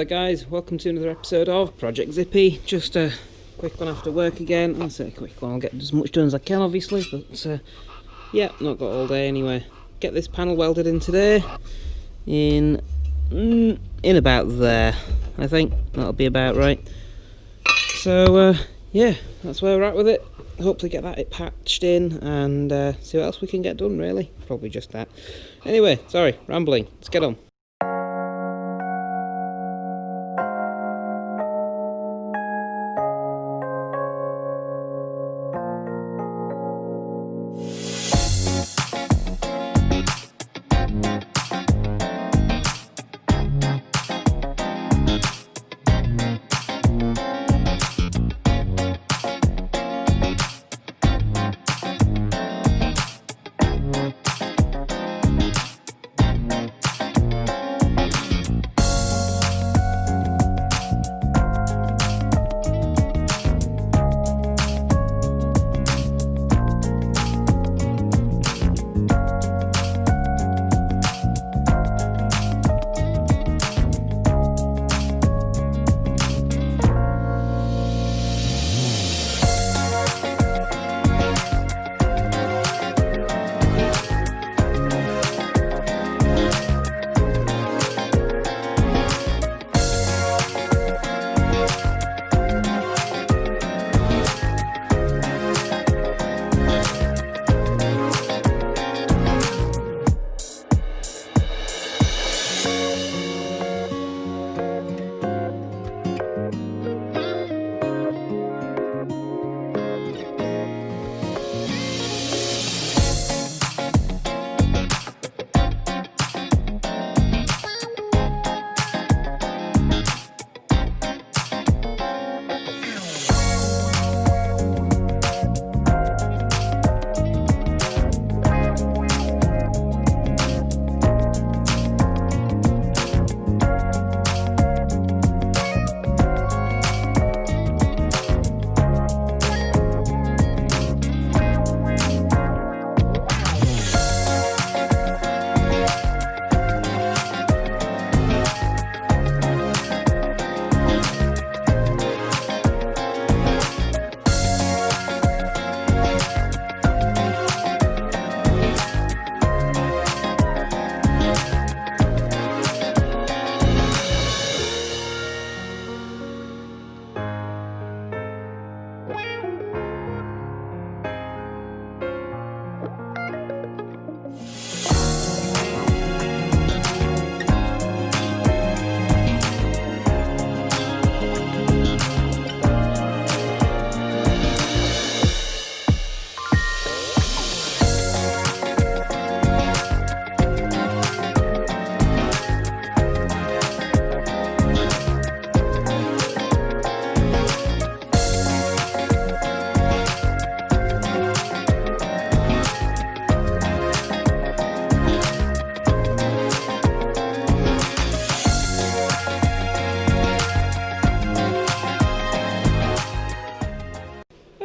there guys, welcome to another episode of Project Zippy. Just a quick one after work again. I'll say a quick one, I'll get as much done as I can obviously, but yeah, not got all day anyway. Get this panel welded in today, in about there, I think, that'll be about right. So yeah, that's where we're at with it. Hopefully get that patched in and see what else we can get done really, probably just that. Anyway, sorry, rambling, let's get on.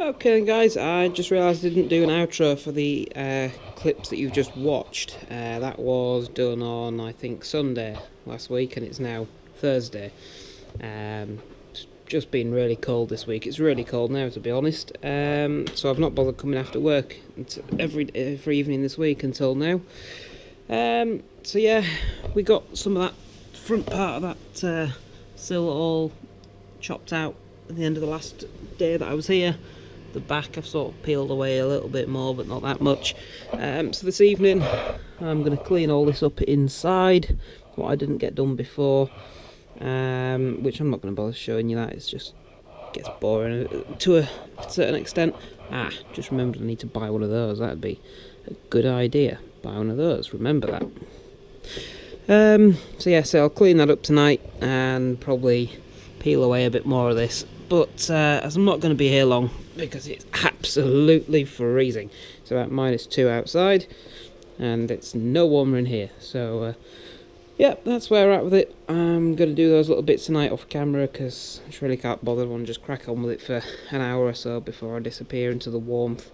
Okay then guys, I just realised I didn't do an outro for the clips that you've just watched. That was done on, I think, Sunday last week, and it's now Thursday. It's just been really cold this week. It's really cold now, to be honest. So I've not bothered coming after work every evening this week until now. So yeah, we got some of that front part of that sill all chopped out at the end of the last day that I was here. The back I've sort of peeled away a little bit more, but not that much. So this evening I'm going to clean all this up inside, what I didn't get done before, which I'm not going to bother showing you that, it's just gets boring to a certain extent. Just remembered I need to buy one of those. That'd be a good idea, buy one of those, remember that. So yeah, so I'll clean that up tonight and probably peel away a bit more of this. But as I'm not going to be here long because it's absolutely freezing, it's about -2 outside and it's no warmer in here, so yeah, that's where we're at with it. I'm going to do those little bits tonight off camera because I just really can't bother. I want to just crack on with it for an hour or so before I disappear into the warmth.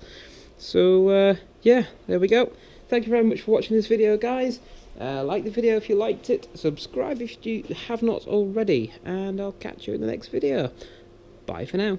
So yeah, there we go. thank you very much for watching this video, guys. Like the video if you liked it, subscribe if you have not already, and I'll catch you in the next video. Bye for now.